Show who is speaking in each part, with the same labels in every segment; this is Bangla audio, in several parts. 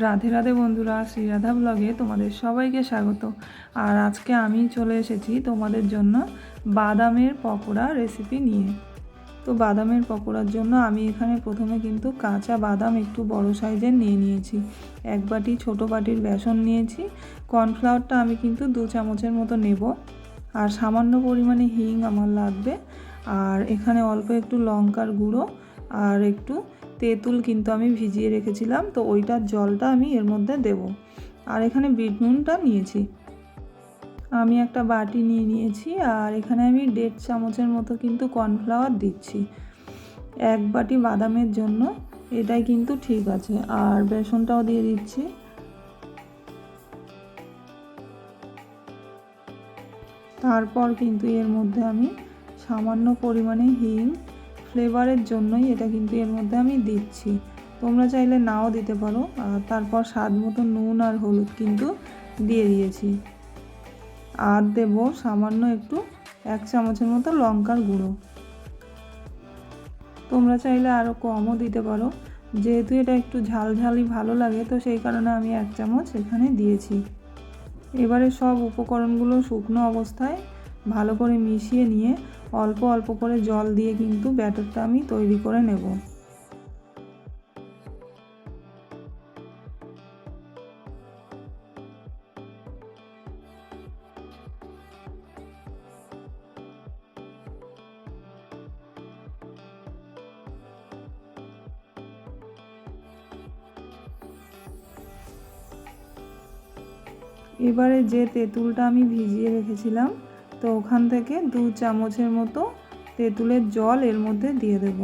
Speaker 1: রাধে রাধে বন্ধুরা, শ্রীরাধা ব্লগে তোমাদের সবাইকে স্বাগত। আর আজকে আমি চলে এসেছি তোমাদের জন্য বাদামের পকোড়া রেসিপি নিয়ে। তো বাদামের পকোড়ার জন্য আমি এখানে প্রথমে কিন্তু কাঁচা বাদাম একটু বড় সাইজের নিয়ে নিয়েছি। এক বাটি ছোটো বাটির বেসন নিয়েছি। কর্নফ্লাওয়ারটা আমি কিন্তু 2 চামচের মতো নেব। আর সামান্য পরিমাণে হিং আমার লাগবে। আর এখানে অল্প একটু লঙ্কার গুঁড়ো আর একটু তেঁতুল কিন্তু আমি ভিজিয়ে রেখেছিলাম, তো ওইটার জলটা আমি এর মধ্যে দেব। আর এখানে বিট নুনটা নিয়েছি। আমি একটা বাটি নিয়ে নিয়েছি আর এখানে আমি 1.5 চামচের মতো কিন্তু কর্নফ্লাওয়ার দিচ্ছি। এক বাটি বাদামের জন্য এটাই কিন্তু ঠিক আছে। আর বেসনটাও দিয়ে দিচ্ছি। তারপর কিন্তু এর মধ্যে আমি সামান্য পরিমাণে হিং, ফ্লেভারের জন্যই এটা কিন্তু এর মধ্যে আমি দিচ্ছি। তোমরা চাইলে নাও দিতে পারো। আর তারপর স্বাদ মতো নুন আর হলুদ কিন্তু দিয়ে দিয়েছি। আর দেব সামান্য একটু 1 চামচের মতো লঙ্কার গুঁড়ো। তোমরা চাইলে আরও কমও দিতে পারো, যেহেতু এটা একটু ঝালঝালি ভালো লাগে, তো সেই কারণে আমি 1 চামচ এখানে দিয়েছি। এবারে সব উপকরণগুলো শুকনো অবস্থায় ভালো করে মিশিয়ে নিয়ে অল্প অল্প করে জল দিয়ে কিন্তু ব্যাটারটা আমি তৈরি করে নেব। এবারে যে তেঁতুলটা আমি ভিজিয়ে রেখেছিলাম, তো ওখান থেকে 2 চামচের মতো তেঁতুলের জল এর মধ্যে দিয়ে দেব।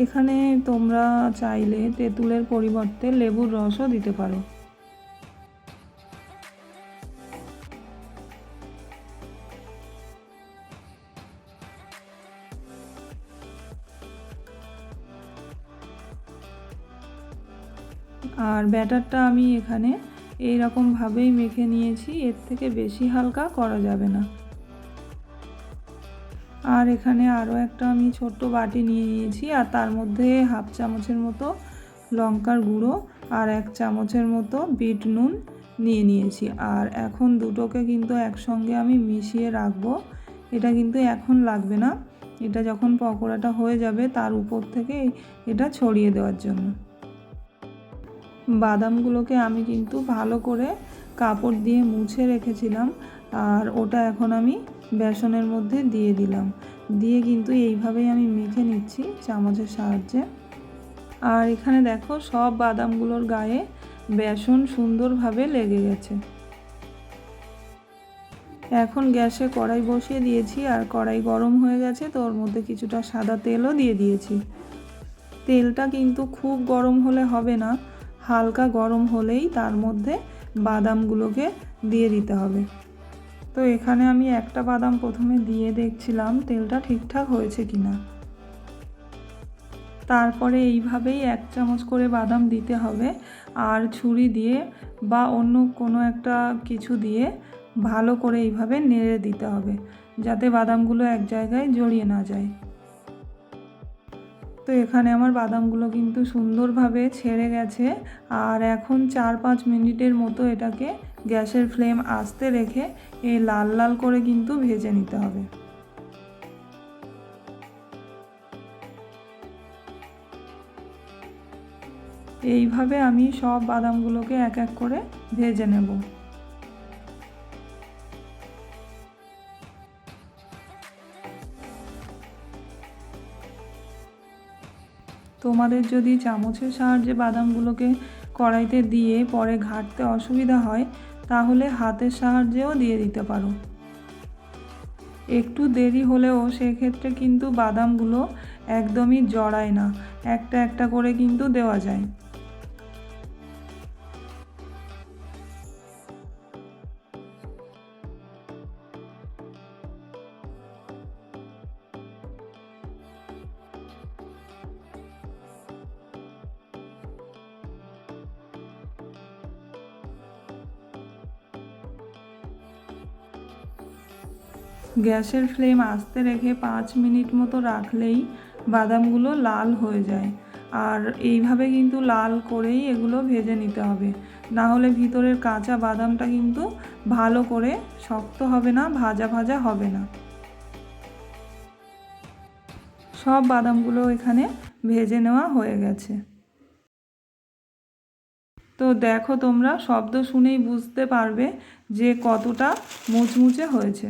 Speaker 1: এখানে তোমরা চাইলে তেঁতুলের পরিবর্তে লেবুর রসও দিতে পারো। আর ব্যাটারটা আমি এখানে এই রকমভাবেই মেখে নিয়েছি, এর থেকে বেশি হালকা করা যাবে না। আর এখানে আরও একটা আমি ছোট্ট বাটি নিয়ে নিয়েছি আর তার মধ্যে 1/2 চামচের মতো লঙ্কার গুঁড়ো আর 1 চামচের মতো বিট নুন নিয়ে নিয়েছি। আর এখন দুটোকে কিন্তু একসঙ্গে আমি মিশিয়ে রাখবো। এটা কিন্তু এখন লাগবে না, এটা যখন পকোড়াটা হয়ে যাবে তার উপর থেকে এটা ছড়িয়ে দেওয়ার জন্য। বাদামগুলোকে আমি কিন্তু ভালো করে কাপড় দিয়ে মুছে রেখেছিলাম। আর ওটা এখন আমি বেসনের মধ্যে দিয়ে দিলাম, দিয়ে কিন্তু এইভাবেই আমি মেখে নিচ্ছি চামচের সাহায্যে। আর এখানে দেখো সব বাদামগুলোর গায়ে বেসন সুন্দরভাবে লেগে গেছে। এখন গ্যাসে কড়াই বসিয়ে দিয়েছি আর কড়াই গরম হয়ে গেছে, তো ওর মধ্যে কিছুটা সাদা তেলও দিয়ে দিয়েছি। তেলটা কিন্তু খুব গরম হলে হবে না, হালকা গরম হলেই তার মধ্যে বাদামগুলোকে দিয়ে দিতে হবে। তো এখানে আমি একটা বাদাম প্রথমে দিয়ে দেখছিলাম তেলটা ঠিকঠাক হয়েছে কিনা। তারপরে এইভাবেই 1 চামচ করে বাদাম দিতে হবে। আর ছুরি দিয়ে বা অন্য কোনো একটা কিছু দিয়ে ভালো করে এইভাবে নেড়ে দিতে হবে, যাতে বাদামগুলো এক জায়গায় জড়িয়ে না যায়। তো এখানে আমার বাদামগুলো কিন্তু সুন্দরভাবে ছেড়ে গেছে। আর এখন 4-5 মিনিটের মতো এটাকে গ্যাসের ফ্লেম আস্তে রেখে এই লাল লাল করে কিন্তু ভেজে নিতে হবে। এইভাবে আমি সব বাদামগুলোকে এক এক করে ভেজে নেব। তোমাদের যদি চামচের সাহায্যে বাদামগুলোকে কড়াইতে দিয়ে পরে ঘাঁটতে অসুবিধা হয়, তাহলে হাতের সাহায্যেও দিয়ে দিতে পারো। একটু দেরি হলেও সেক্ষেত্রে কিন্তু বাদামগুলো একদমই জড়ায় না, একটা একটা করে কিন্তু দেওয়া যায়। গ্যাসের ফ্লেম আস্তে রেখে 5 মিনিট মতো রাখলেই বাদামগুলো লাল হয়ে যায়। আর এইভাবে কিন্তু লাল করেই এগুলো ভেজে নিতে হবে, না হলে ভিতরের কাঁচা বাদামটা কিন্তু ভালো করে শক্ত হবে না, ভাজা ভাজা হবে না। সব বাদামগুলো এখানে ভেজে নেওয়া হয়ে গেছে। তো দেখো, তোমরা শব্দ শুনেই বুঝতে পারবে যে কতটা মুচমুচে হয়েছে।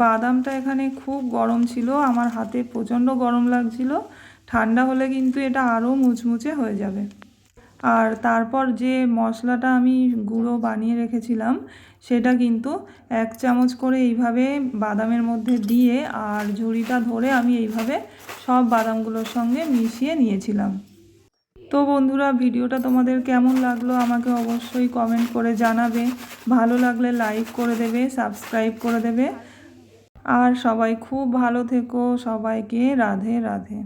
Speaker 1: বাদামটা এখানে খুব গরম ছিল, আমার হাতে প্রচণ্ড গরম লাগছিল। ঠান্ডা হলে কিন্তু এটা আরও মুচমুচে হয়ে যাবে। আর তারপর যে মশলাটা আমি গুঁড়ো বানিয়ে রেখেছিলাম সেটা কিন্তু 1 চামচ করে এইভাবে বাদামের মধ্যে দিয়ে আর ঝুড়িটা ধরে আমি এইভাবে সব বাদামগুলোর সঙ্গে মিশিয়ে নিয়েছিলাম। তো বন্ধুরা, ভিডিওটা তোমাদের কেমন লাগলো আমাকে অবশ্যই কমেন্ট করে জানাবে। ভালো লাগলে লাইক করে দেবে, সাবস্ক্রাইব করে দেবে। আর সবাই খুব ভালো থেকো। সবাইকে রাধে রাধে।